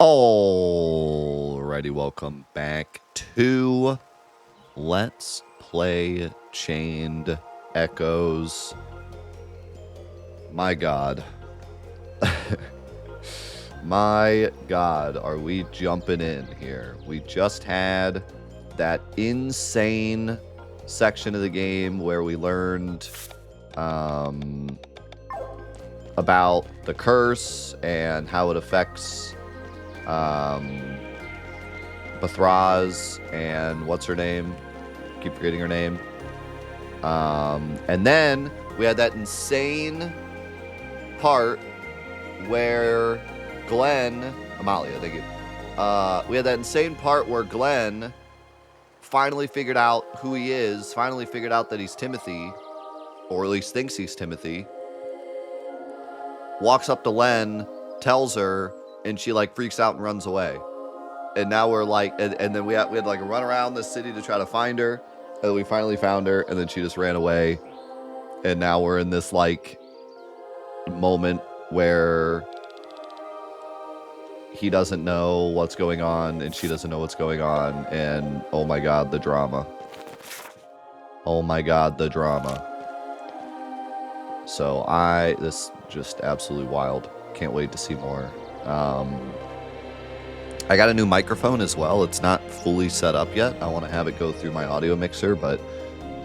Alrighty, welcome back to Let's Play Chained Echoes. My God. My God, are we jumping in here? We just had that insane section of the game where we learned about the curse and how it affects Bathraz and what's her name? Keep forgetting her name. And then we had that insane part where Amalia, thank you. We had that insane part where Glenn finally figured out who he is, finally figured out that he's Timothy, or at least thinks he's Timothy. Walks up to Len, tells her, and she like freaks out and runs away. And now we're like, and then we had like a run around the city to try to find her. And we finally found her, and then she just ran away. And now we're in this like moment where he doesn't know what's going on, and she doesn't know what's going on. And oh my God, the drama. Oh my God, the drama. So this just absolutely wild. Can't wait to see more. I got a new microphone as well. It's not fully set up yet. I want to have it go through my audio mixer, but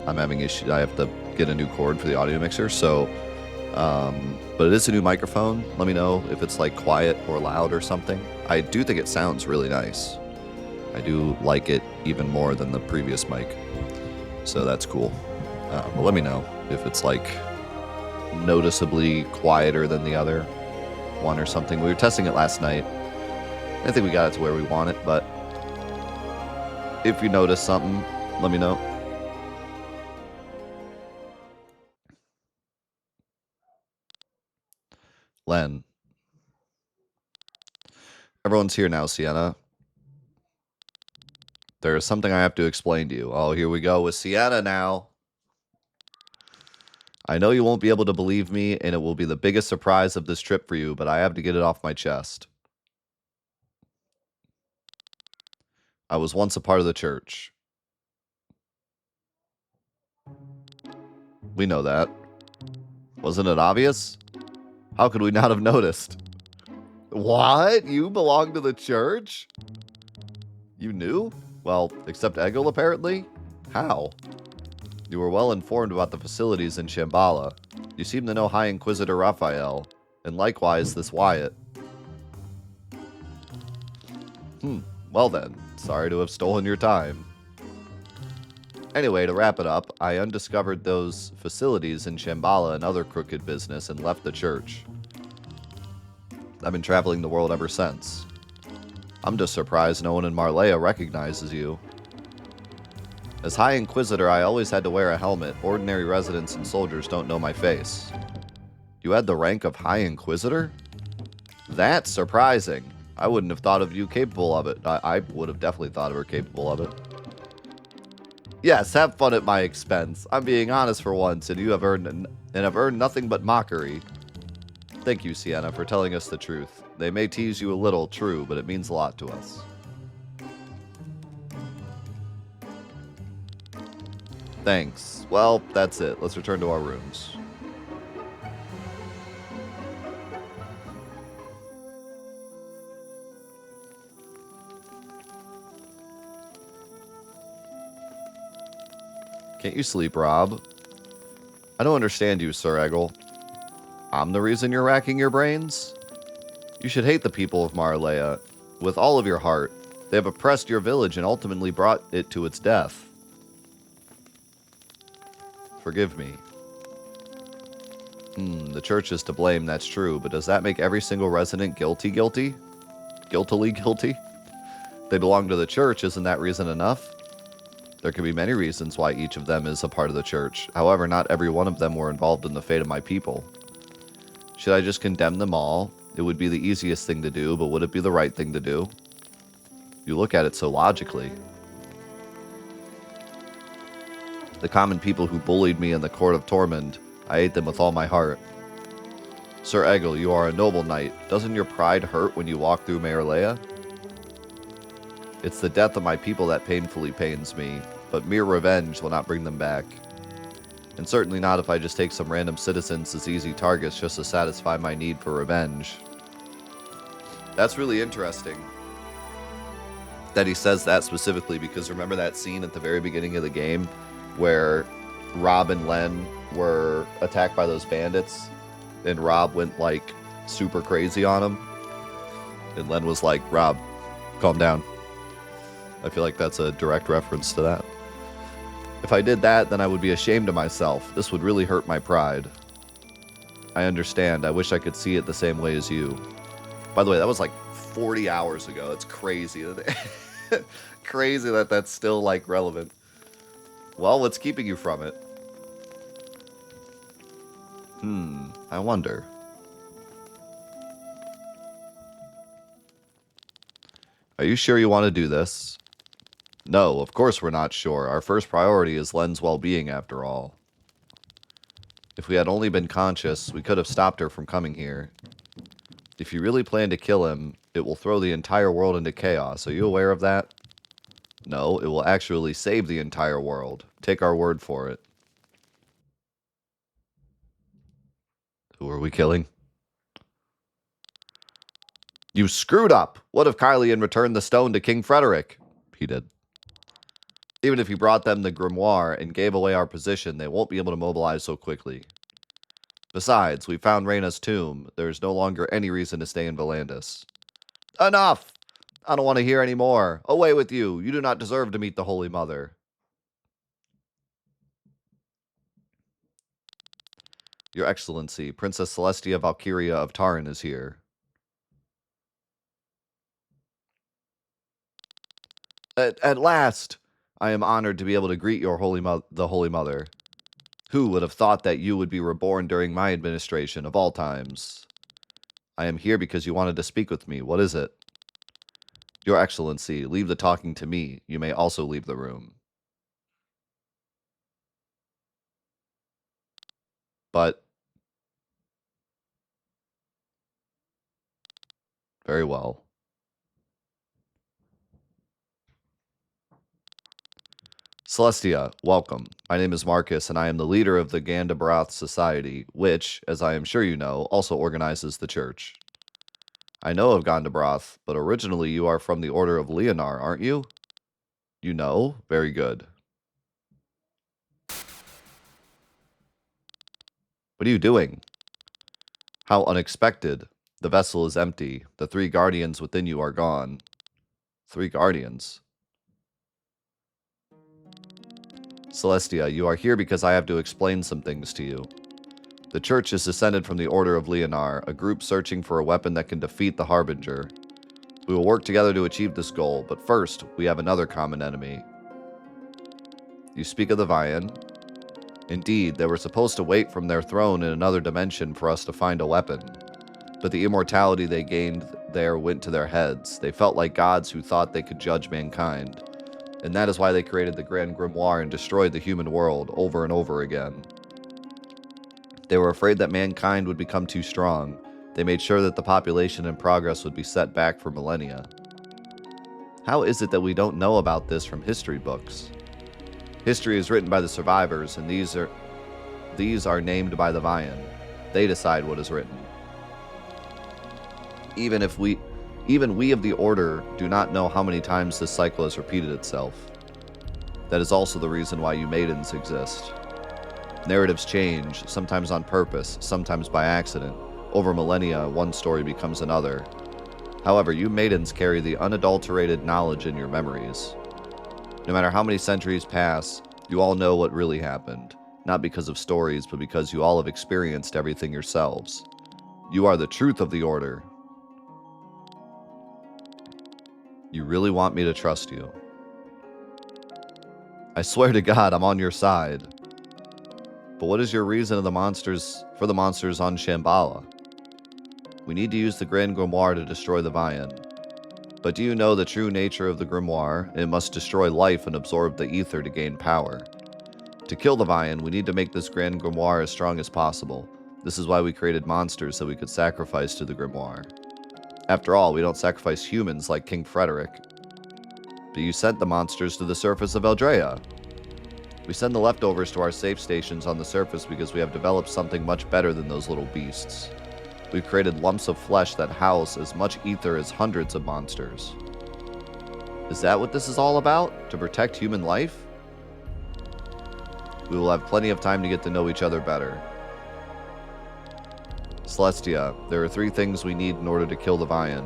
I'm having issues. I have to get a new cord for the audio mixer. So, but it is a new microphone. Let me know if it's like quiet or loud or something. I do think it sounds really nice. I do like it even more than the previous mic. So that's cool. But let me know if it's like noticeably quieter than the other one or something. We were testing it last night. I think we got it to where we want it, but if you notice something, let me know. Len. Everyone's here now, Sienna. There's something I have to explain to you. Oh, here we go with Sienna now. I know you won't be able to believe me, and it will be the biggest surprise of this trip for you, but I have to get it off my chest. I was once a part of the church. We know that. Wasn't it obvious? How could we not have noticed? What? You belong to the church? You knew? Well, except Egil, apparently? How? You were well informed about the facilities in Shambhala. You seem to know High Inquisitor Raphael, and likewise this Wyatt. Well then, sorry to have stolen your time. Anyway, to wrap it up, I undiscovered those facilities in Shambhala and other crooked business and left the church. I've been traveling the world ever since. I'm just surprised no one in Marleya recognizes you. As High Inquisitor, I always had to wear a helmet. Ordinary residents and soldiers don't know my face. You had the rank of High Inquisitor? That's surprising. I wouldn't have thought of you capable of it. I would have definitely thought of her capable of it. Yes, have fun at my expense. I'm being honest for once, and have earned nothing but mockery. Thank you, Sienna, for telling us the truth. They may tease you a little, true, but it means a lot to us. Thanks. Well, that's it. Let's return to our rooms. Can't you sleep, Rob? I don't understand you, Sir Egil. I'm the reason you're racking your brains? You should hate the people of Marleya with all of your heart. They have oppressed your village and ultimately brought it to its death. Forgive me. The church is to blame, that's true, but does that make every single resident guilty? Guiltily guilty? They belong to the church, isn't that reason enough? There could be many reasons why each of them is a part of the church. However, not every one of them were involved in the fate of my people. Should I just condemn them all? It would be the easiest thing to do, but would it be the right thing to do? You look at it so logically. The common people who bullied me in the Court of Torment, I hate them with all my heart. Sir Egil, you are a noble knight. Doesn't your pride hurt when you walk through Maerleia? It's the death of my people that painfully pains me, but mere revenge will not bring them back. And certainly not if I just take some random citizens as easy targets just to satisfy my need for revenge. That's really interesting that he says that specifically, because remember that scene at the very beginning of the game where Rob and Len were attacked by those bandits and Rob went like super crazy on him, and Len was like, Rob, calm down. I feel like that's a direct reference to that. If I did that, then I would be ashamed of myself. This would really hurt my pride. I understand. I wish I could see it the same way as you. By the way, that was like 40 hours ago. It's crazy. Crazy that that's still like relevant. Well, what's keeping you from it? I wonder. Are you sure you want to do this? No, of course we're not sure. Our first priority is Len's well-being, after all. If we had only been conscious, we could have stopped her from coming here. If you really plan to kill him, it will throw the entire world into chaos. Are you aware of that? No, it will actually save the entire world. Take our word for it. Who are we killing? You screwed up! What if Kylian returned the stone to King Frederick? He did. Even if you brought them the grimoire and gave away our position, they won't be able to mobilize so quickly. Besides, we found Reyna's tomb. There's no longer any reason to stay in Volandis. Enough! I don't want to hear any more. Away with you. You do not deserve to meet the Holy Mother. Your Excellency, Princess Celestia Valkyria of Taran is here. At last! I am honored to be able to greet your the Holy Mother. Who would have thought that you would be reborn during my administration of all times? I am here because you wanted to speak with me. What is it? Your Excellency, leave the talking to me. You may also leave the room. But... very well. Celestia, welcome. My name is Marcus, and I am the leader of the Gandabroth Society, which, as I am sure you know, also organizes the church. I know of Gandabroth, but originally you are from the Order of Leonar, aren't you? You know? Very good. What are you doing? How unexpected. The vessel is empty. The 3 guardians within you are gone. 3 guardians? Celestia, you are here because I have to explain some things to you. The Church is descended from the Order of Leonar, a group searching for a weapon that can defeat the Harbinger. We will work together to achieve this goal, but first, we have another common enemy. You speak of the Vian? Indeed, they were supposed to wait from their throne in another dimension for us to find a weapon. But the immortality they gained there went to their heads. They felt like gods who thought they could judge mankind. And that is why they created the Grand Grimoire and destroyed the human world over and over again. They were afraid that mankind would become too strong. They made sure that the population and progress would be set back for millennia. How is it that we don't know about this from history books? History is written by the survivors, and these are named by the Vian. They decide what is written. Even we of the Order do not know how many times this cycle has repeated itself. That is also the reason why you maidens exist. Narratives change, sometimes on purpose, sometimes by accident. Over millennia, one story becomes another. However, you maidens carry the unadulterated knowledge in your memories. No matter how many centuries pass, you all know what really happened. Not because of stories, but because you all have experienced everything yourselves. You are the truth of the Order. You really want me to trust you? I swear to God, I'm on your side. But what is your reason for the monsters on Shambhala? We need to use the Grand Grimoire to destroy the Vian. But do you know the true nature of the Grimoire? It must destroy life and absorb the ether to gain power. To kill the Vian, we need to make this Grand Grimoire as strong as possible. This is why we created monsters that we could sacrifice to the grimoire. After all, we don't sacrifice humans like King Frederick. But you sent the monsters to the surface of Eldrea. We send the leftovers to our safe stations on the surface because we have developed something much better than those little beasts. We've created lumps of flesh that house as much ether as hundreds of monsters. Is that what this is all about? To protect human life? We will have plenty of time to get to know each other better. Celestia, there are 3 things we need in order to kill the Vian.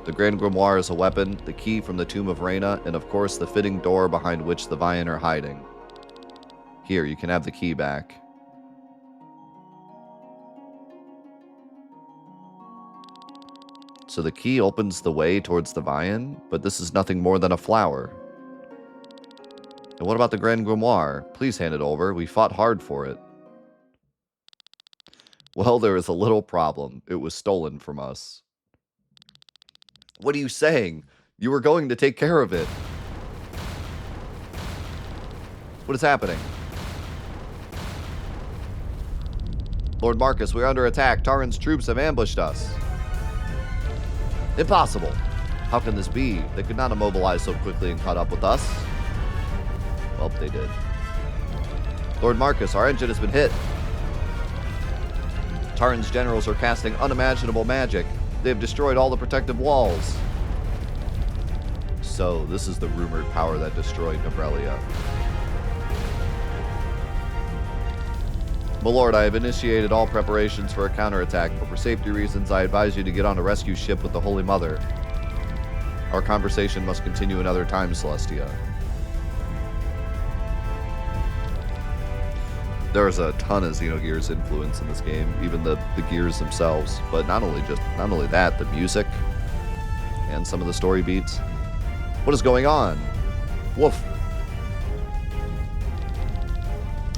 The Grand Grimoire is a weapon, the key from the Tomb of Reyna, and of course the fitting door behind which the Vian are hiding. Here, you can have the key back. So the key opens the way towards the Vian, but this is nothing more than a flower. And what about the Grand Grimoire? Please hand it over. We fought hard for it. Well, there is a little problem. It was stolen from us. What are you saying? You were going to take care of it. What is happening? Lord Marcus, we're under attack. Taran's troops have ambushed us. Impossible. How can this be? They could not immobilize so quickly and caught up with us. Well, they did. Lord Marcus, our engine has been hit. Taran's generals are casting unimaginable magic. They have destroyed all the protective walls. So, this is the rumored power that destroyed Nobrelia. My lord, I have initiated all preparations for a counterattack, but for safety reasons, I advise you to get on a rescue ship with the Holy Mother. Our conversation must continue another time, Celestia. There's a ton of Xenogears influence in this game, even the gears themselves. But not only that, the music and some of the story beats. What is going on? Woof.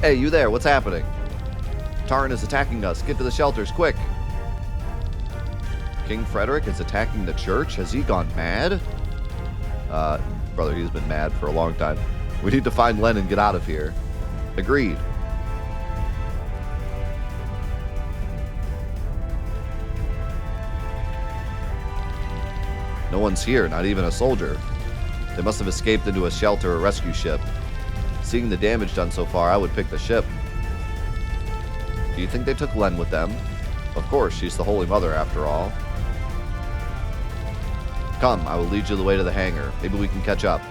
Hey, you there? What's happening? Taran is attacking us. Get to the shelters, quick. King Frederick is attacking the church? Has he gone mad? Brother, he's been mad for a long time. We need to find Len and get out of here. Agreed. No one's here, not even a soldier. They must have escaped into a shelter or rescue ship. Seeing the damage done so far, I would pick the ship. Do you think they took Len with them? Of course, she's the Holy Mother after all. Come, I will lead you the way to the hangar. Maybe we can catch up.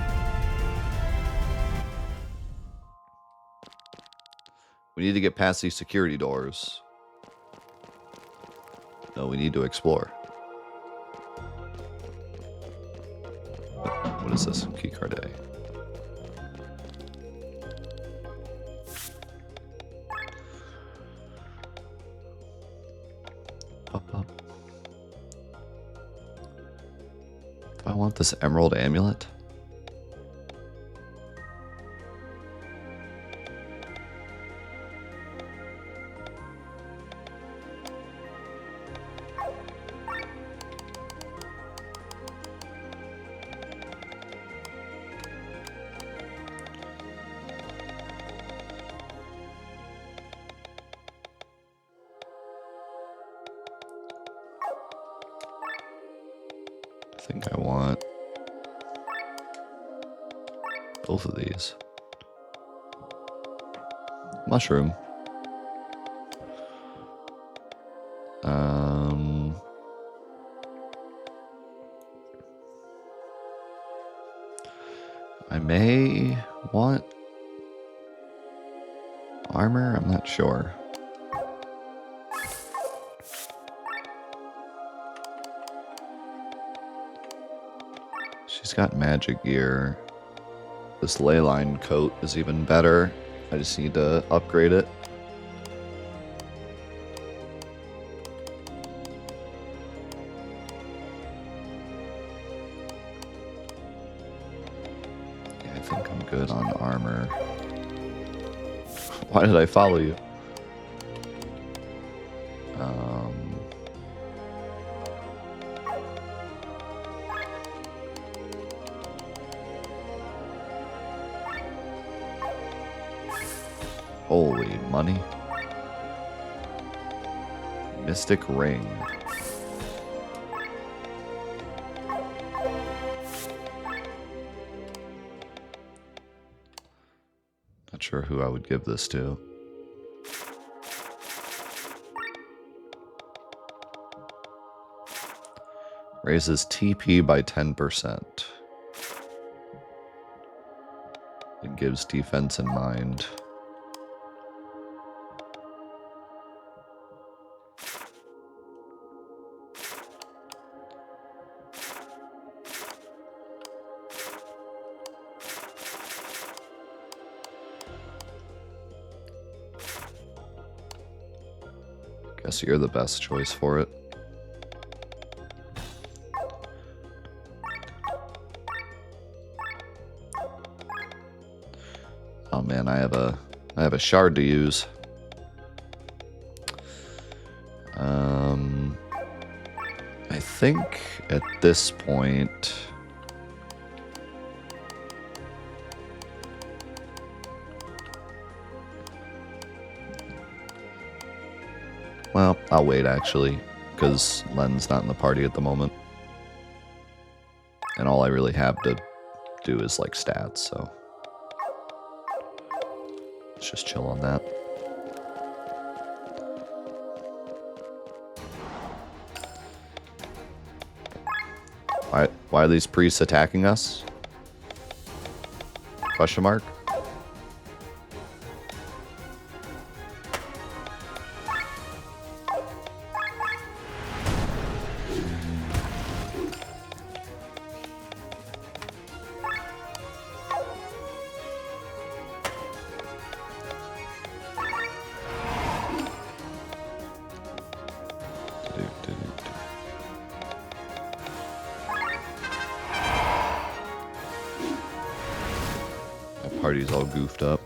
We need to get past these security doors. No, we need to explore. What is this? Keycard A. Up. Do I want this emerald amulet? I think I want both of these. Mushroom. I may want armor. I'm not sure. She's got magic gear. This leyline coat is even better. I just need to upgrade it. Yeah, I think I'm good on armor. Why did I follow you? Holy money. Mystic Ring. Not sure who I would give this to. Raises TP by 10%. It gives defense in mind. Guess you're the best choice for it. Oh man, I have a shard to use. I think at this point well, I'll wait actually, because Len's not in the party at the moment. And all I really have to do is like stats, so let's just chill on that. Why are these priests attacking us? Question mark? Party's all goofed up.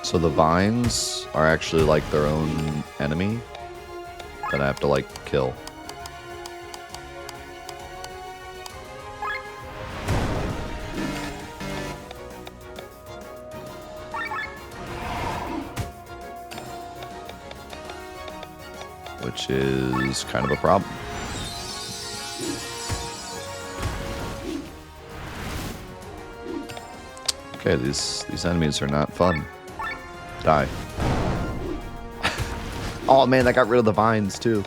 So the vines are actually like their own enemy that I have to like kill. Which is kind of a problem. Okay, these enemies are not fun. Die. Oh man, that got rid of the vines too.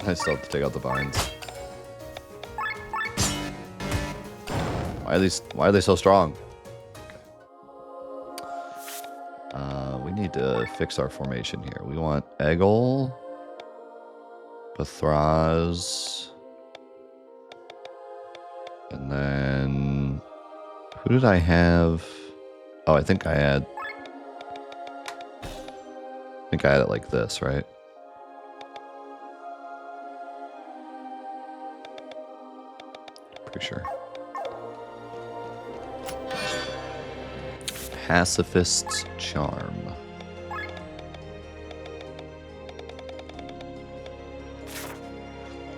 I still have to take out the vines. Why are they so strong? Okay. We need to fix our formation here. We want Eggle, Bathraz, and then who did I have? Oh, I think I had it like this, right? Pretty sure. Pacifist's Charm.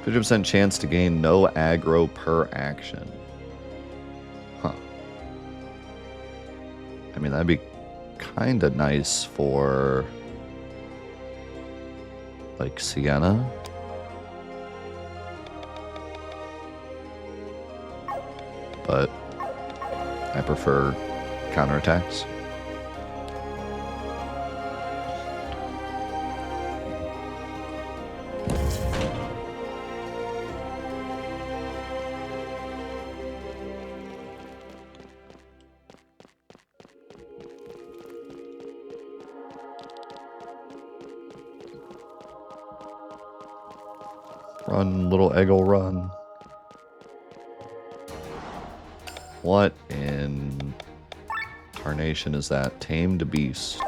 %50 chance to gain no aggro per action. Huh. I mean, that'd be kind of nice for like Sienna. But I prefer counterattacks. Run, little Eggle, run. What in tarnation is that? Tamed beast.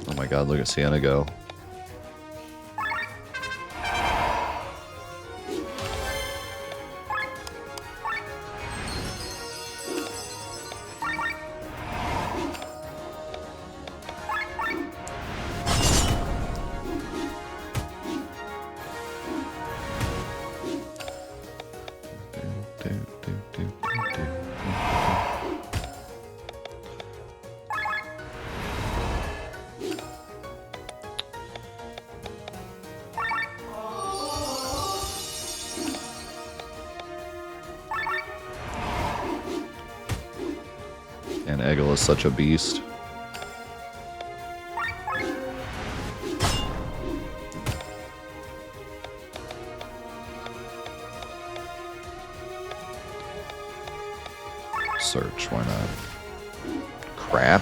Oh my god, look at Sienna go. And Eggle is such a beast. Search, why not? Crap?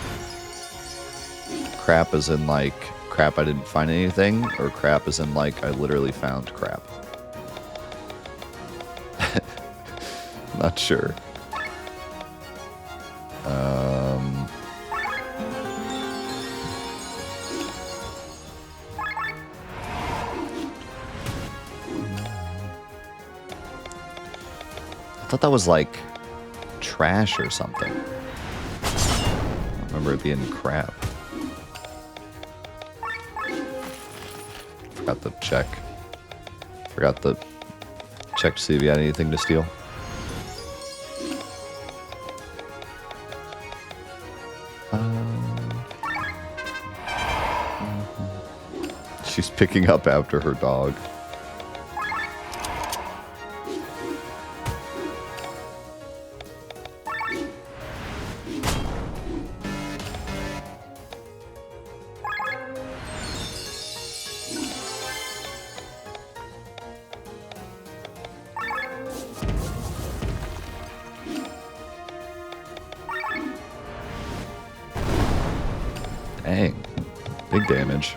Crap as in like, crap I didn't find anything? Or crap as in like, I literally found crap? Not sure. I thought that was like trash or something. I remember it being crap. Forgot to check. Forgot to check to see if you had anything to steal. She's picking up after her dog. Dang. Big damage.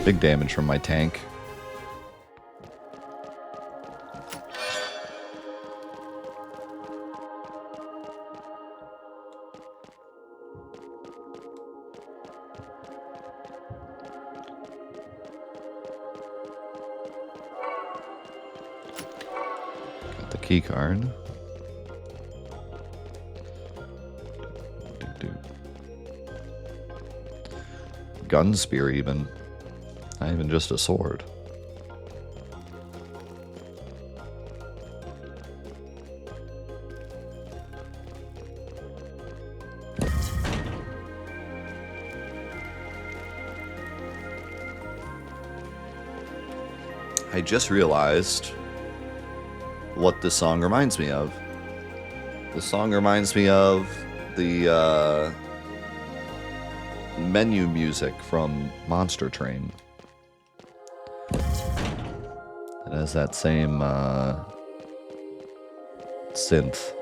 Big damage from my tank. Got the key card. Gun spear even. Not even just a sword. I just realized what this song reminds me of. This song reminds me of the menu music from Monster Train. It has that same synth.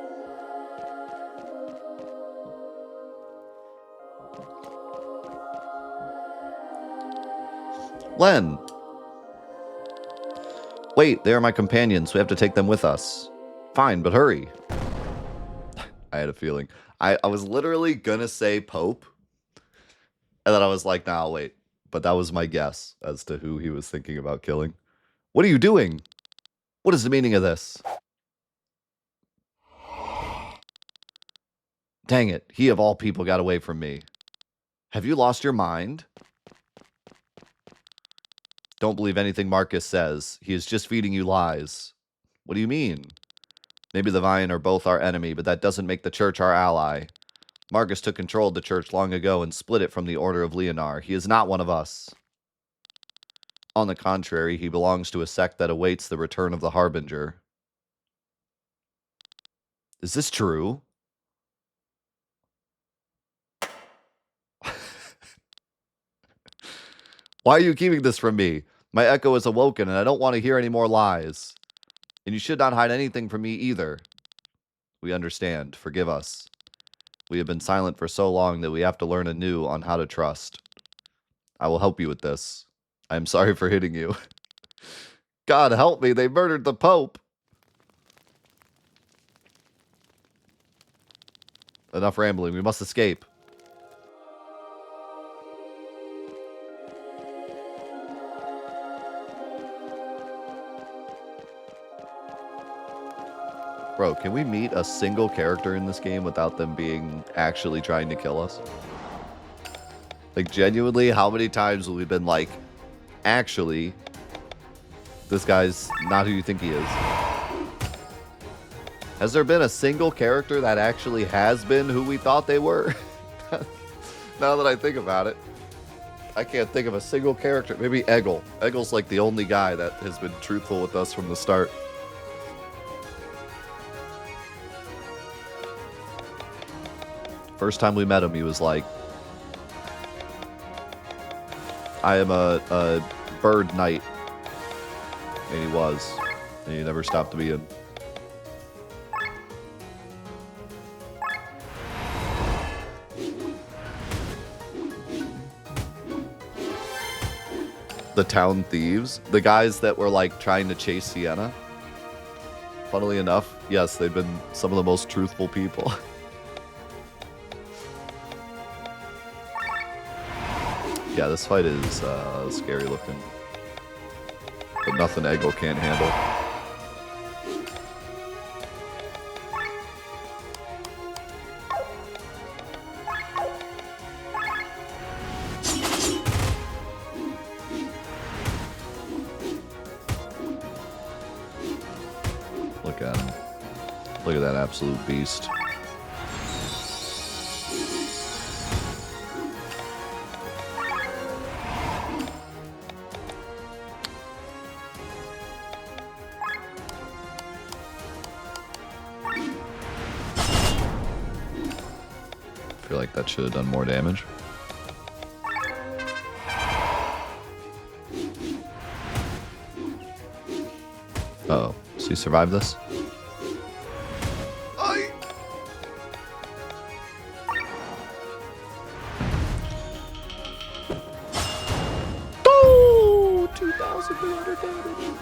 Len! Wait, they are my companions. We have to take them with us. Fine, but hurry. I had a feeling. I was literally gonna say Pope. And then I was like, nah, I'll wait. But that was my guess as to who he was thinking about killing. What are you doing? What is the meaning of this? Dang it. He of all people got away from me. Have you lost your mind? Don't believe anything Marcus says. He is just feeding you lies. What do you mean? Maybe the Vine are both our enemy, but that doesn't make the church our ally. Marcus took control of the church long ago and split it from the Order of Leonar. He is not one of us. On the contrary, he belongs to a sect that awaits the return of the Harbinger. Is this true? Why are you keeping this from me? My echo is awoken, and I don't want to hear any more lies. And you should not hide anything from me either. We understand. Forgive us. We have been silent for so long that we have to learn anew on how to trust. I will help you with this. I am sorry for hitting you. God help me, they murdered the Pope. Enough rambling, we must escape. Bro, can we meet a single character in this game without them being actually trying to kill us? Like, genuinely, how many times have we been like, actually, this guy's not who you think he is? Has there been a single character that actually has been who we thought they were? Now that I think about it, I can't think of a single character. Maybe Eggle. Eggle's like the only guy that has been truthful with us from the start. First time we met him, he was like, I am a bird knight. And he was. And he never stopped being. The town thieves, the guys that were like trying to chase Sienna. Funnily enough, yes, they've been some of the most truthful people. Yeah, this fight is scary looking, but nothing Eggle can't handle. Look at him. Look at that absolute beast. I feel like that should have done more damage. Uh-oh. So you survived this? Oh! 2,300 damage.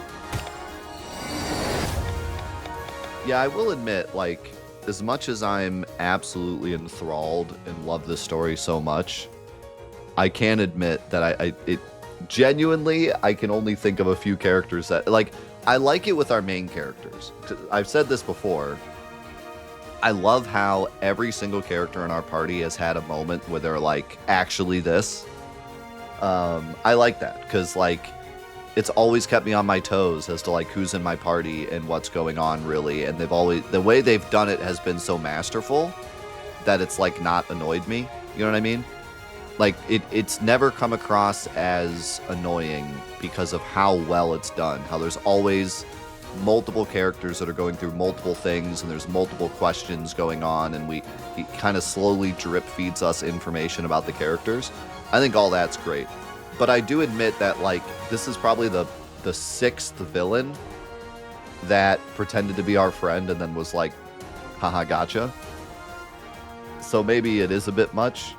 Yeah, I will admit, like, as much as I'm absolutely enthralled and love this story so much, I can admit that it genuinely, I can only think of a few characters that, like, I like it with our main characters. I've said this before. I love how every single character in our party has had a moment where they're like, actually this. I like that because, like, it's always kept me on my toes as to like who's in my party and what's going on really. And they've always, the way they've done it has been so masterful that it's like not annoyed me. You know what I mean? Like it's never come across as annoying because of how well it's done. How there's always multiple characters that are going through multiple things and there's multiple questions going on and he kind of slowly drip feeds us information about the characters. I think all that's great. But I do admit that, like, this is probably the sixth villain that pretended to be our friend and then was like, haha, gotcha. So maybe it is a bit much.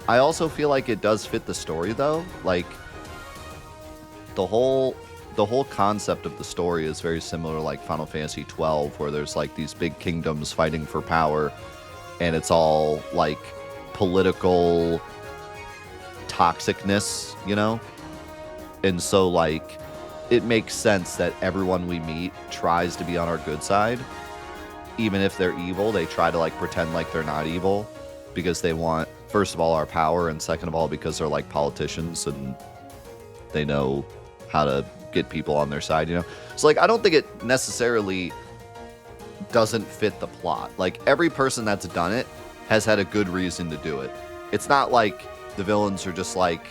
I also feel like it does fit the story, though. Like, the whole concept of the story is very similar to, like, Final Fantasy XII, where there's, like, these big kingdoms fighting for power, and it's all, like, political toxicness, you know? And so, like, it makes sense that everyone we meet tries to be on our good side. Even if they're evil, they try to, like, pretend like they're not evil because they want, first of all, our power, and second of all, because they're, like, politicians and they know how to get people on their side, you know? So, like, I don't think it necessarily doesn't fit the plot. Like, every person that's done it has had a good reason to do it. It's not like the villains are just, like,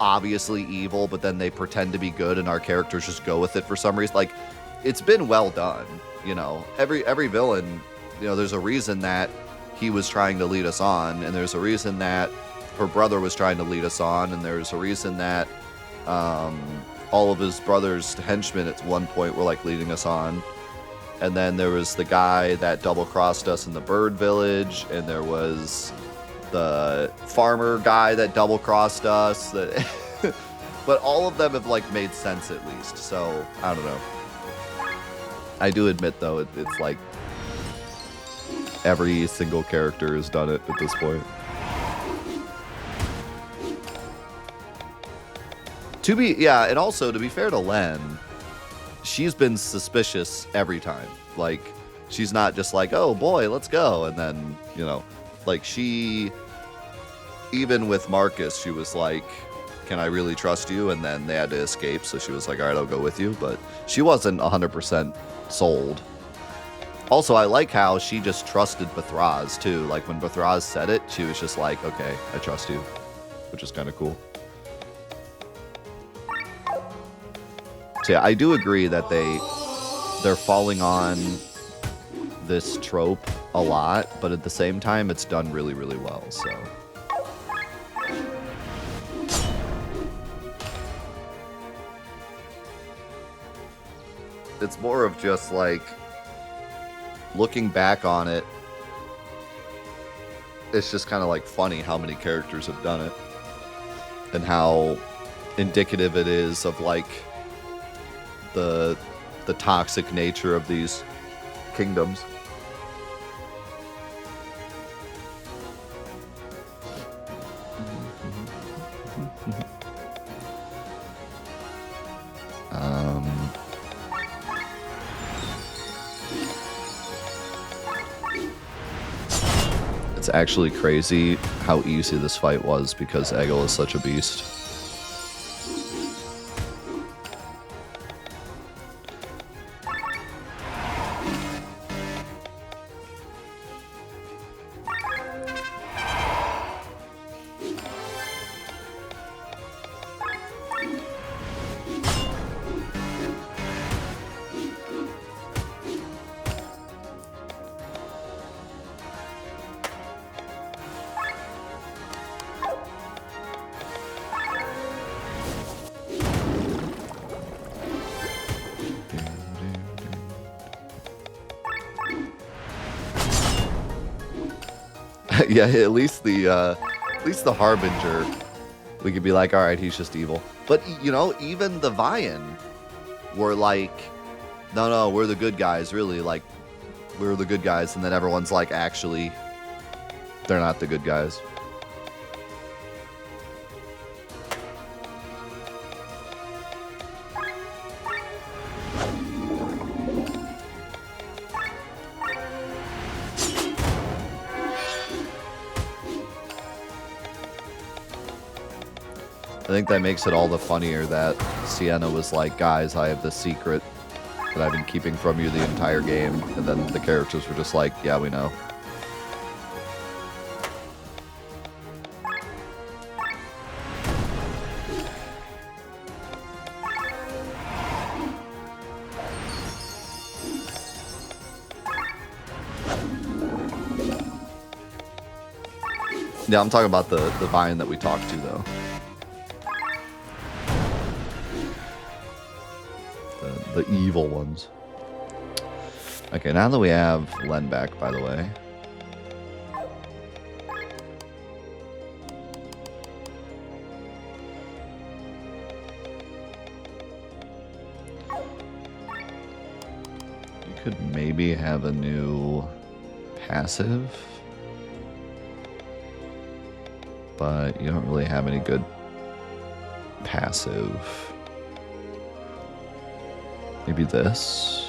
obviously evil, but then they pretend to be good and our characters just go with it for some reason. Like, it's been well done, you know? Every villain, you know, there's a reason that he was trying to lead us on, and there's a reason that her brother was trying to lead us on, and there's a reason that all of his brother's henchmen at one point were, like, leading us on. And then there was the guy that double-crossed us in the bird village, and there was the farmer guy that double-crossed us. But all of them have, like, made sense at least, so I don't know. I do admit, though, it's like every single character has done it at this point. And also, to be fair to Len, she's been suspicious every time. Like, she's not just like, oh boy, let's go. And then, you know, like even with Marcus, she was like, can I really trust you? And then they had to escape. So she was like, all right, I'll go with you. But she wasn't 100% sold. Also, I like how she just trusted Bethraz too. Like when Bethraz said it, she was just like, okay, I trust you, which is kind of cool. So yeah, I do agree that they're falling on this trope a lot, but at the same time, it's done really, really well. So it's more of just like looking back on it. It's just kind of like funny how many characters have done it and how indicative it is of like the toxic nature of these kingdoms. It's actually crazy how easy this fight was because Egil is such a beast. Yeah, at least the Harbinger, we could be like, all right, he's just evil. But you know, even the Vian were like, no, we're the good guys. Really, like, we're the good guys, and then everyone's like, actually, they're not the good guys. I think that makes it all the funnier that Sienna was like, guys, I have this secret that I've been keeping from you the entire game. And then the characters were just like, yeah, we know. Yeah, I'm talking about the Vine that we talked to, though. The evil ones. Okay, now that we have Len back, by the way. You could maybe have a new passive. But you don't really have any good passive. Maybe this.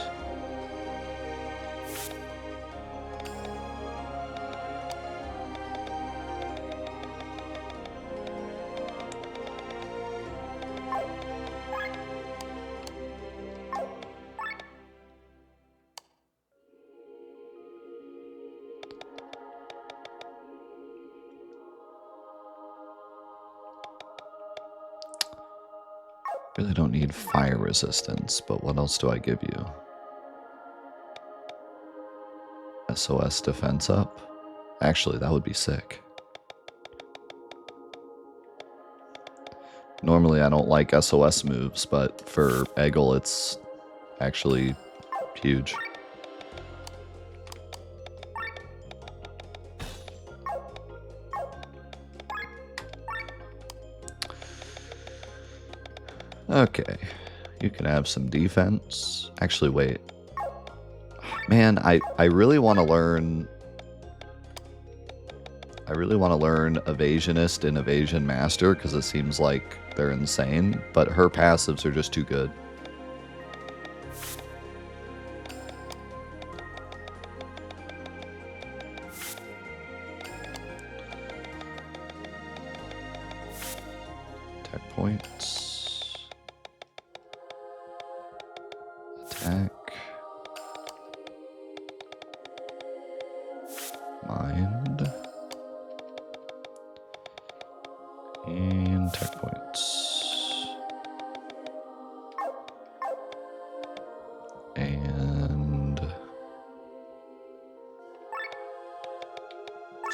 Really don't need fire resistance, but what else do I give you? SOS defense up? Actually, that would be sick. Normally I don't like SOS moves, but for Egil it's actually huge. Okay. You can have some defense. Actually, wait. Man, I really want to learn... I really want to learn Evasionist and Evasion Master, because it seems like they're insane, but her passives are just too good. Attack points. Attack. Mind. And tech points. And I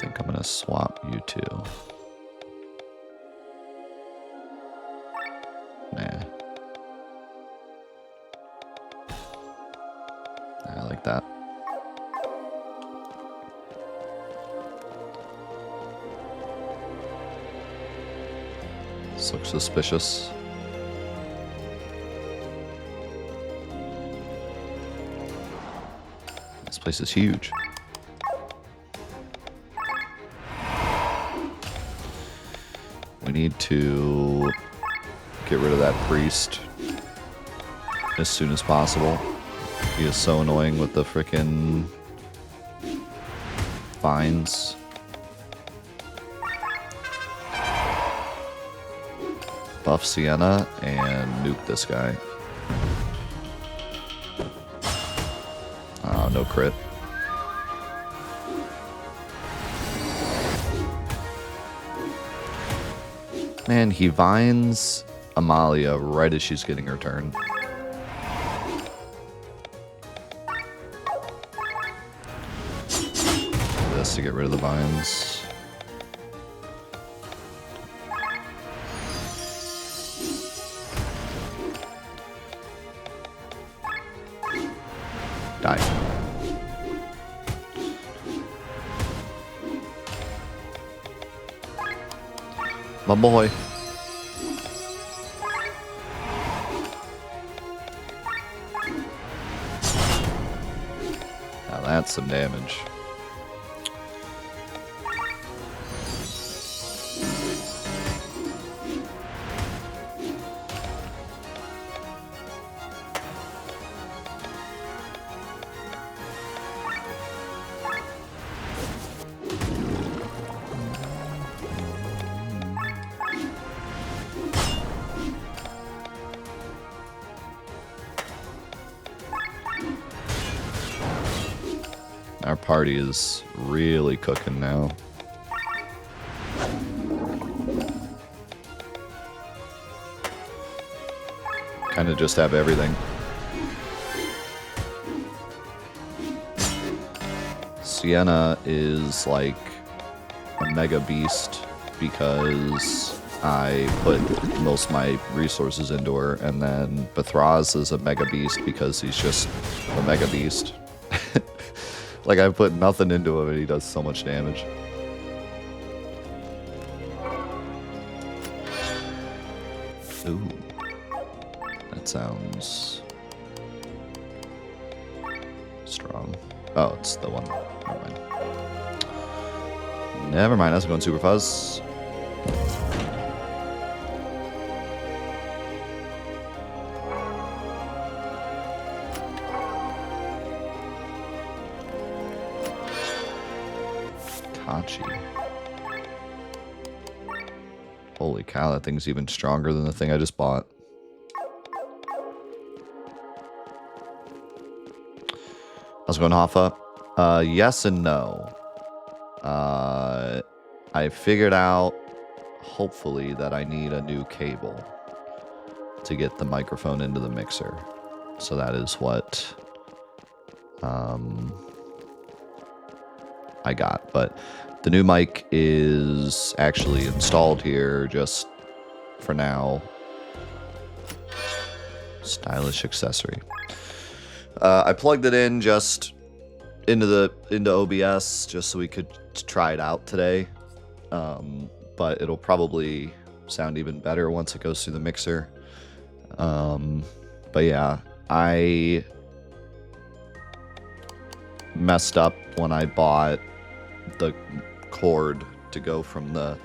think I'm going to swap you two. Nah. I like that. This looks suspicious. This place is huge. We need to get rid of that priest as soon as possible. He is so annoying with the frickin' vines. Buff Sienna and nuke this guy. Oh, no crit. Man, he vines Amalia right as she's getting her turn. This to get rid of the vines. Die. My boy. Now that's some damage. Our party is really cooking now. Kind of just have everything. Sienna is like a mega beast because I put most of my resources into her, and then Bethraz is a mega beast because he's just a mega beast. Like, I put nothing into him and he does so much damage. Ooh. That sounds strong. Oh, it's the one. Never mind. Never mind, that's going super fuzz. Holy cow, that thing's even stronger than the thing I just bought. How's it going, Hoffa? Yes and no. I figured out, hopefully, that I need a new cable to get the microphone into the mixer. So that is what I got. But the new mic is actually installed here just for now. Stylish accessory. I plugged it in just into OBS just so we could try it out today. But it'll probably sound even better once it goes through the mixer. But yeah, I messed up when I bought the cord to go from the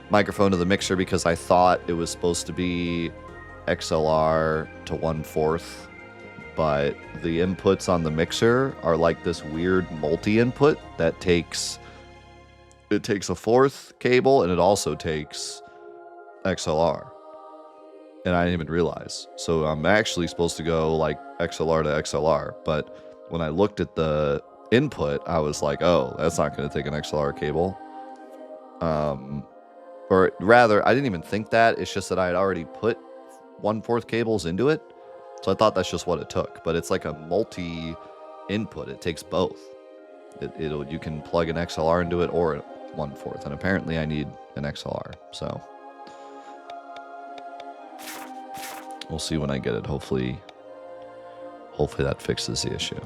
microphone to the mixer because I thought it was supposed to be XLR to 1/4, but the inputs on the mixer are like this weird multi-input that takes a 1/4 cable and it also takes XLR. And I didn't even realize. So I'm actually supposed to go like XLR to XLR, but when I looked at the input, I was like, oh, that's not going to take an XLR cable. Or rather, I didn't even think that. It's just that I had already put 1/4 cables into it. So I thought that's just what it took. But it's like a multi-input. It takes both. You can plug an XLR into it or 1/4. And apparently I need an XLR. So we'll see when I get it. Hopefully that fixes the issue.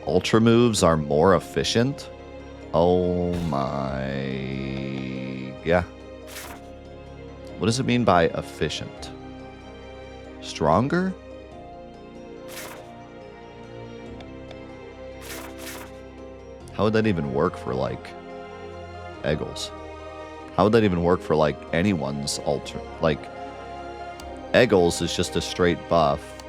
Ultra moves are more efficient? Oh my... yeah. What does it mean by efficient? Stronger? How would that even work for, like, Eggles? How would that even work for, like, anyone's ultra? Like, Eggles is just a straight buff.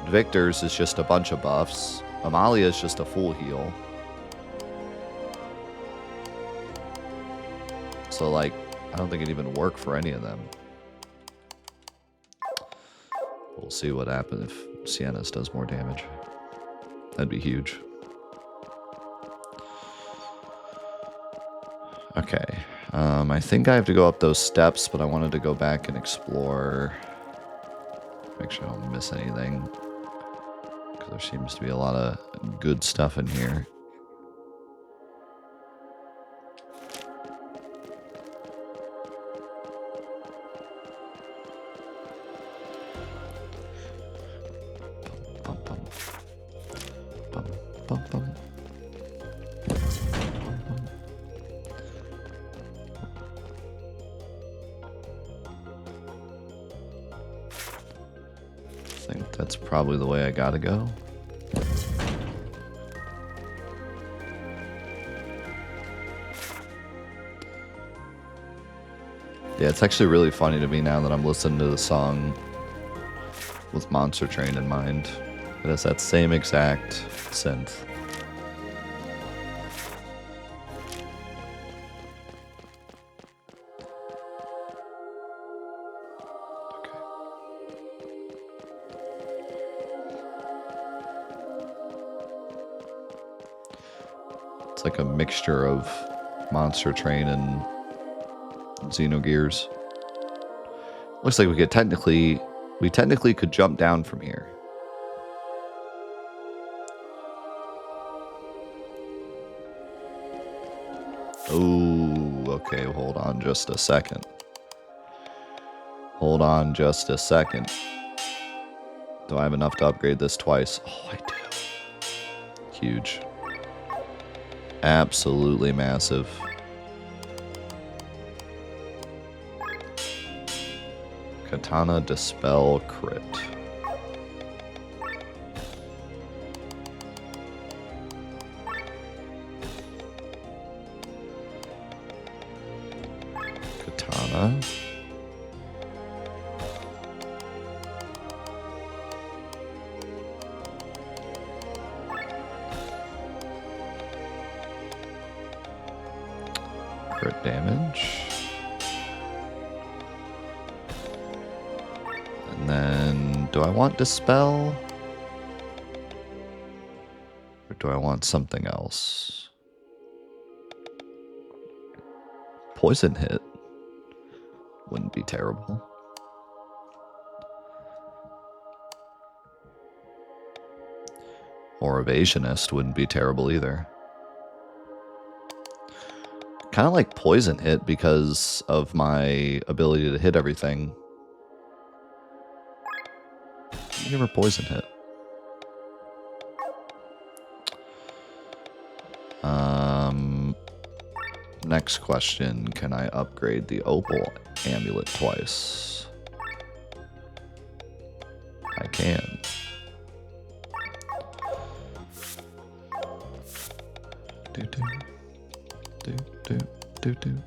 Victor's is just a bunch of buffs. Amalia is just a full heal. So, like, I don't think it'd even work for any of them. We'll see what happens if Sienna's does more damage. That'd be huge. Okay. I think I have to go up those steps, but I wanted to go back and explore. Make sure I don't miss anything. Because there seems to be a lot of good stuff in here. Bum, bum. Bum, bum, bum. I think that's probably the way I gotta go. Yeah, it's actually really funny to me now that I'm listening to the song with Monster Train in mind. It has that same exact synth. It's like a mixture of Monster Train and Xenogears. Looks like we technically could jump down from here. Oh, okay, hold on just a second. Hold on just a second. Do I have enough to upgrade this twice? Oh, I do. Huge. Absolutely massive. Katana Dispel Crit. Katana. Crit damage. And then, do I want Dispel? Or do I want something else? Poison Hit wouldn't be terrible. Or Evasionist wouldn't be terrible either. Kind of like Poison Hit because of my ability to hit everything. Give her Poison Hit. Next question, can I upgrade the opal amulet twice? I can. Do do do do do do.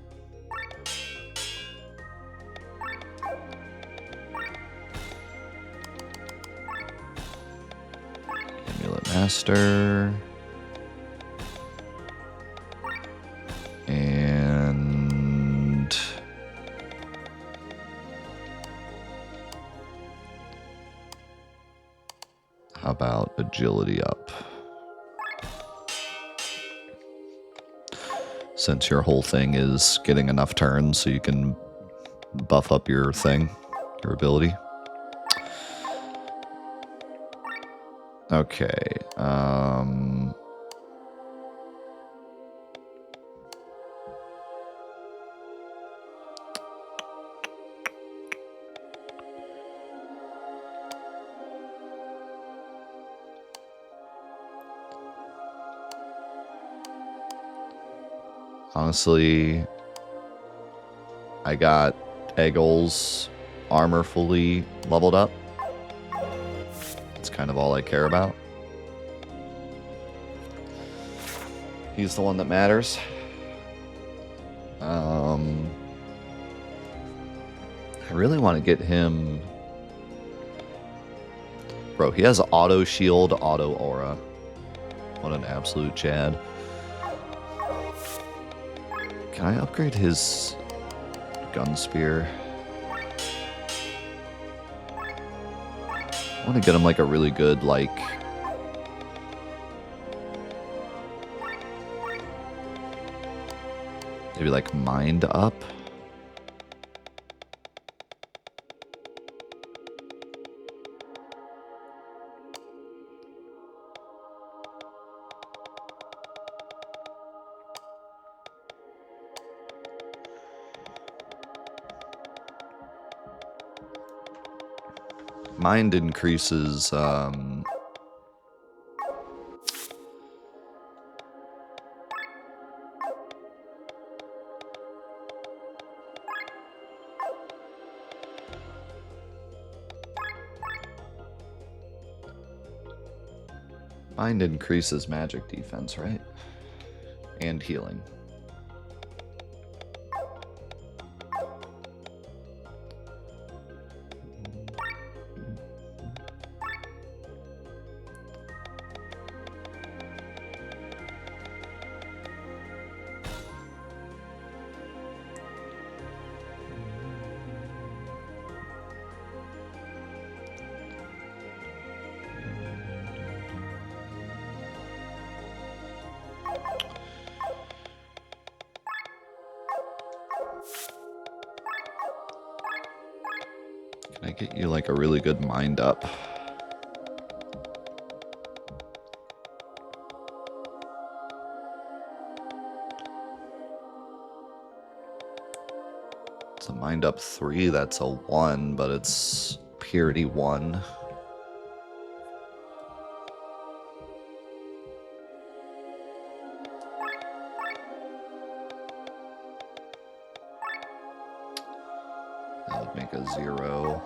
Amulet master. And how about agility up? Since your whole thing is getting enough turns so you can buff up your thing, your ability. Okay. Honestly, I got Eggle's armor fully leveled up. That's kind of all I care about. He's the one that matters. I really want to get him... Bro, he has auto shield, auto aura. What an absolute Chad. Can I upgrade his gun spear? I want to get him like a really good, like... maybe like mind up? Mind increases, mind increases magic defense, right? And healing. Can I get you like a really good mind up? It's a mind up 3, that's a 1, but it's purity 1. That would make a 0.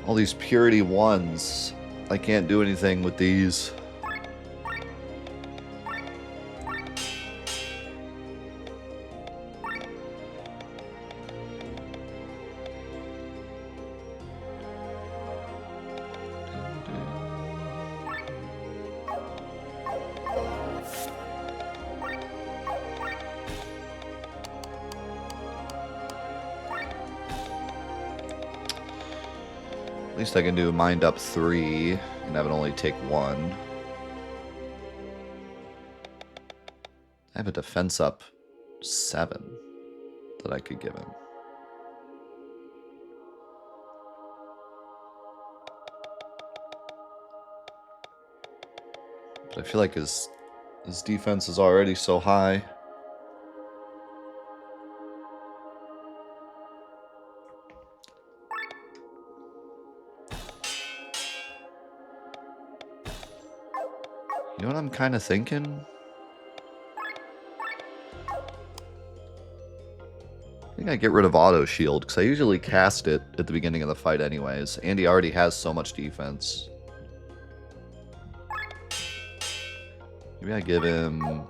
All these purity 1s. I can't do anything with these. At least I can do mind up 3 and have it only take 1. I have a defense up 7 that I could give him. But I feel like his defense is already so high. You know what I'm kind of thinking? I think I get rid of auto shield because I usually cast it at the beginning of the fight anyways. And he already has so much defense. Maybe I give him...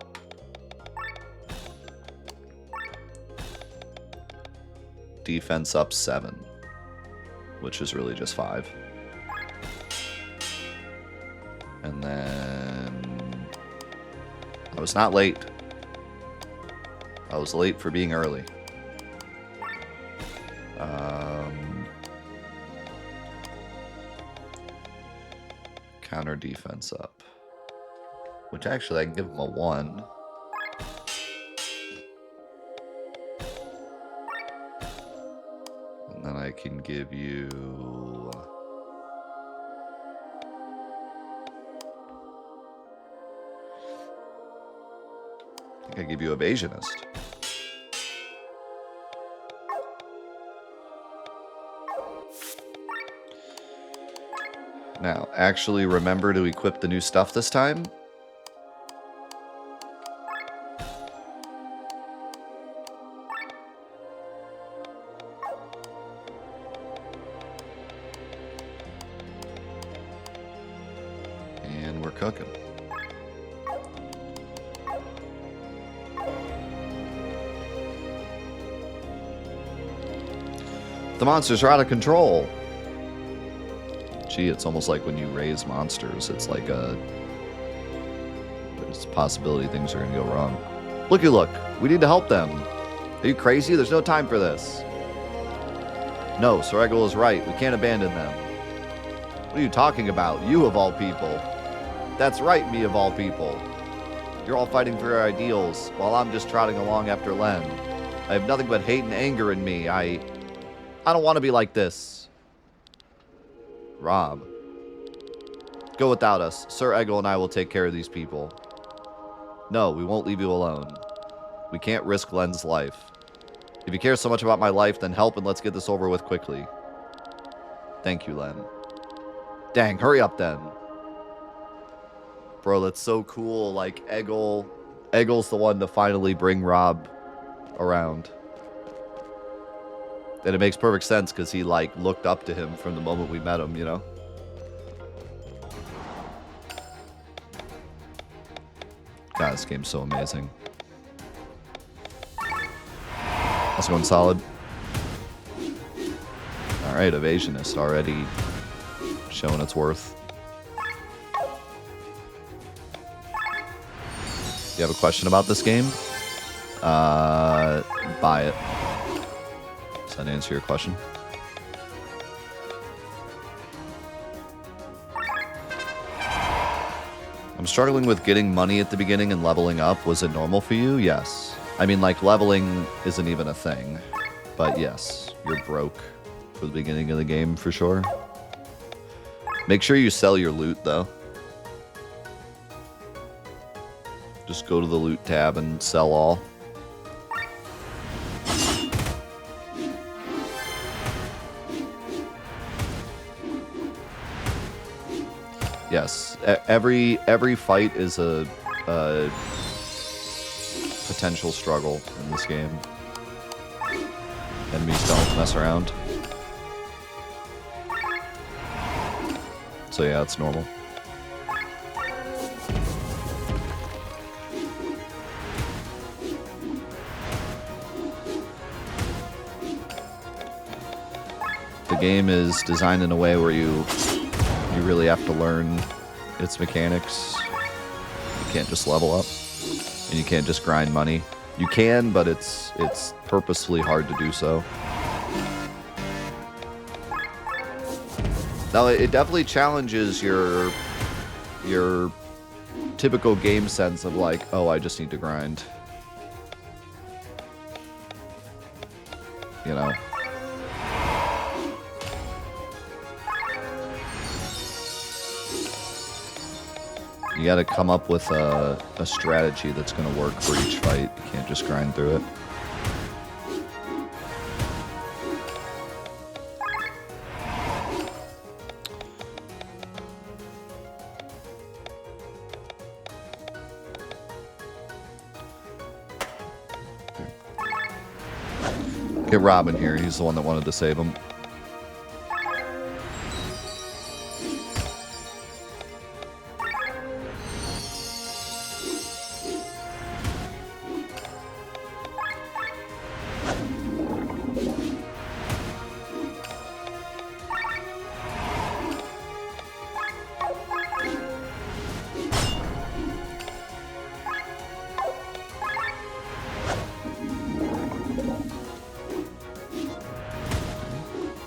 defense up 7. Which is really just 5. And then... I was not late. I was late for being early. Counter defense up. Which actually I can give him a 1. And then I can give you... I think I give you Evasionist. Now, actually remember to equip the new stuff this time. And we're cooking. The monsters are out of control. Gee, it's almost like when you raise monsters, it's like there's a possibility things are going to go wrong. Looky look, we need to help them. Are you crazy? There's no time for this. No, Sir Egil is right. We can't abandon them. What are you talking about? You of all people. That's right, me of all people. You're all fighting for your ideals, while I'm just trotting along after Len. I have nothing but hate and anger in me. I don't want to be like this. Rob. Go without us. Sir Egil and I will take care of these people. No, we won't leave you alone. We can't risk Len's life. If you care so much about my life, then help and let's get this over with quickly. Thank you, Len. Dang, hurry up then. Bro, that's so cool. Like, Egil's the one to finally bring Rob around. And it makes perfect sense because he, like, looked up to him from the moment we met him, you know? God, this game's so amazing. That's going solid. Alright, Evasionist already showing its worth. You have a question about this game? Buy it. Does that answer your question? I'm struggling with getting money at the beginning and leveling up. Was it normal for you? Yes. I mean, like, leveling isn't even a thing. But yes, you're broke for the beginning of the game for sure. Make sure you sell your loot, though. Just go to the loot tab and sell all. Yes, every fight is a potential struggle in this game. Enemies don't mess around. So yeah, it's normal. The game is designed in a way where you really have to learn its mechanics. You can't just level up, and you can't just grind money. You can, but it's purposefully hard to do so. Now, it definitely challenges your typical game sense of like, oh, I just need to grind. You know? You gotta come up with a strategy that's gonna work for each fight. You can't just grind through it. Get Robin here. He's the one that wanted to save him.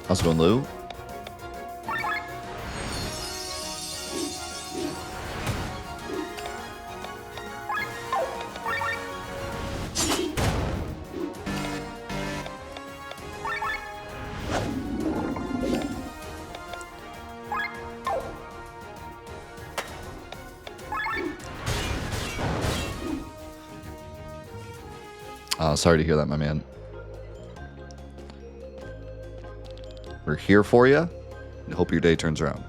How's it going, Lou? Sorry to hear that, my man. We're here for you. And hope your day turns around.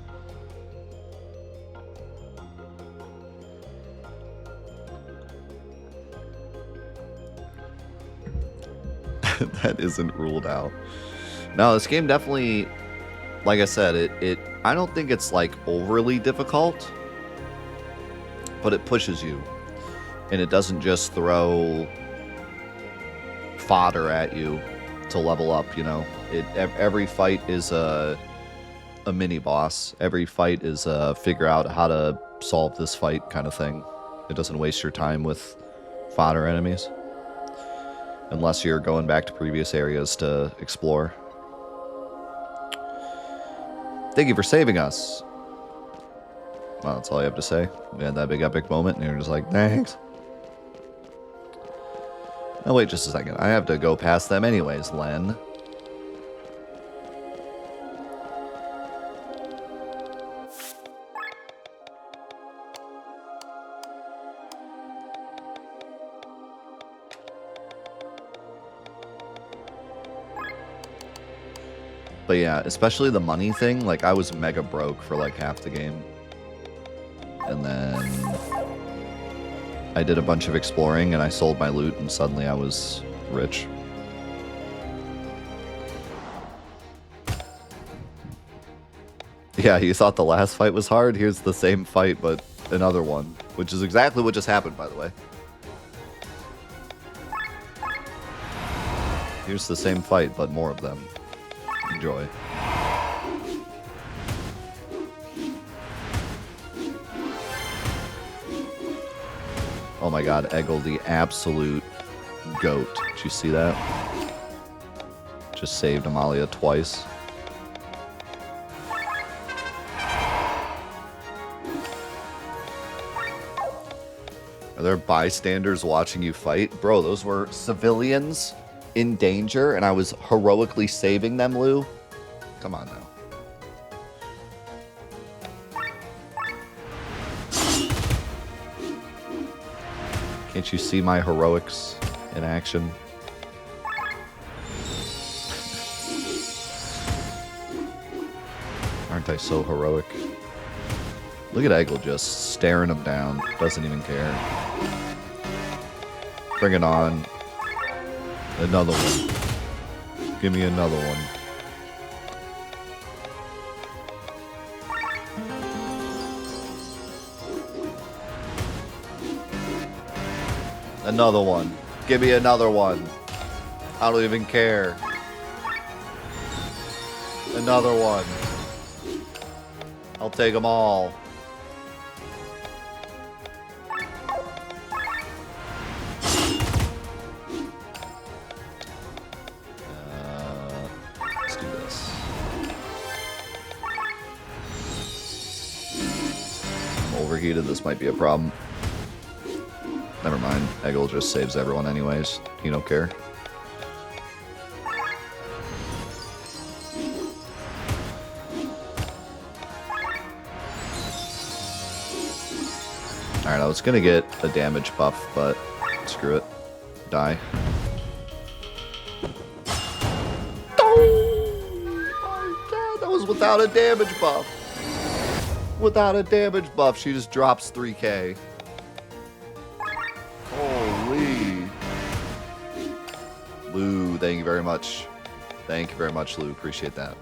That isn't ruled out. No, this game definitely, like I said, I don't think it's like overly difficult, but it pushes you. And it doesn't just throw fodder at you to level up, you know. Every fight is a mini boss. Every fight is a figure out how to solve this fight kind of thing. It doesn't waste your time with fodder enemies, unless you're going back to previous areas to explore. Thank you for saving us. Well, that's all you have to say. We had that big epic moment, and you're just like, thanks. Oh, wait just a second. I have to go past them anyways, Len. But yeah, especially the money thing, like I was mega broke for like half the game. And then I did a bunch of exploring and I sold my loot and suddenly I was rich. Yeah, you thought the last fight was hard? Here's the same fight, but another one. Which is exactly what just happened, by the way. Here's the same fight, but more of them. Enjoy. Oh my god, Eggle, the absolute goat. Did you see that? Just saved Amalia twice. Are there bystanders watching you fight? Bro, those were civilians in danger, and I was heroically saving them, Lou. Come on now. Can't you see my heroics in action? Aren't I so heroic? Look at Eggle just staring him down. Doesn't even care. Bring it on. Another one. Give me another one. Another one. Give me another one. I don't even care. Another one. I'll take them all. Let's do this. I'm overheated. This might be a problem. Never mind. Eggle just saves everyone anyways. He don't care. Alright, I was gonna get a damage buff, but screw it. Die. Oh my god, that was without a damage buff. Without a damage buff, she just drops 3k. Holy. Lou. Lou. Thank you very much. Thank you very much, Lou. Appreciate that.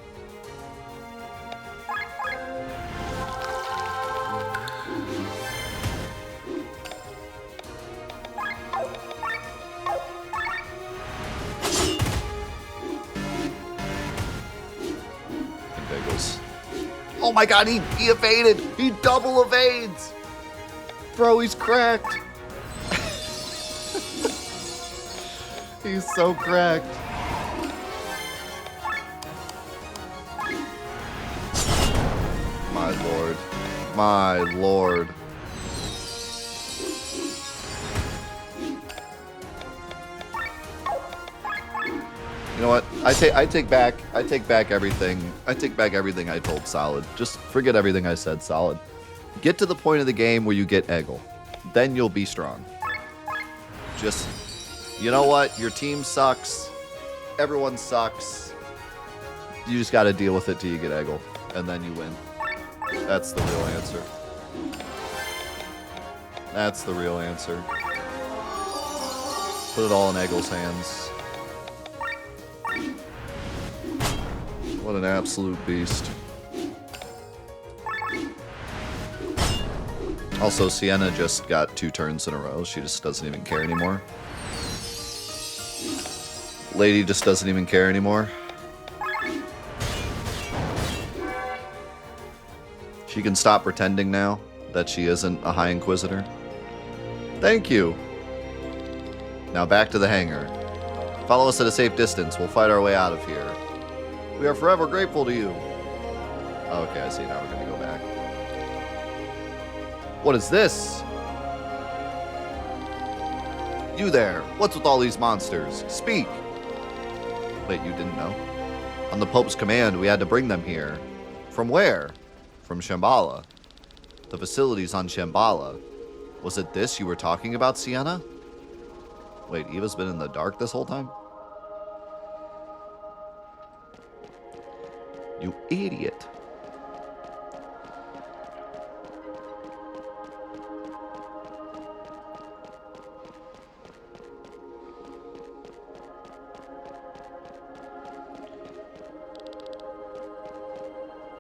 Oh my god, he evaded! He double evades! Bro, he's cracked. He's so cracked. My lord. My lord. You know what? I take back everything. I take back everything I told Solid. Just forget everything I said, Solid. Get to the point of the game where you get Eggle. Then you'll be strong. Just, you know what? Your team sucks. Everyone sucks. You just got to deal with it till you get Eggle. And then you win. That's the real answer. That's the real answer. Put it all in Eggle's hands. What an absolute beast. Also, Sienna just got 2 turns in a row. She just doesn't even care anymore. Lady just doesn't even care anymore. She can stop pretending now that she isn't a High Inquisitor. Thank you. Now back to the hangar. Follow us at a safe distance. We'll fight our way out of here. We are forever grateful to you. Okay, I see. Now we're going to go back. What is this? You there. What's with all these monsters? Speak. Wait, you didn't know? On the Pope's command, we had to bring them here. From where? From Shambhala. The facilities on Shambhala. Was it this you were talking about, Sienna? Wait, Eva's been in the dark this whole time? You idiot.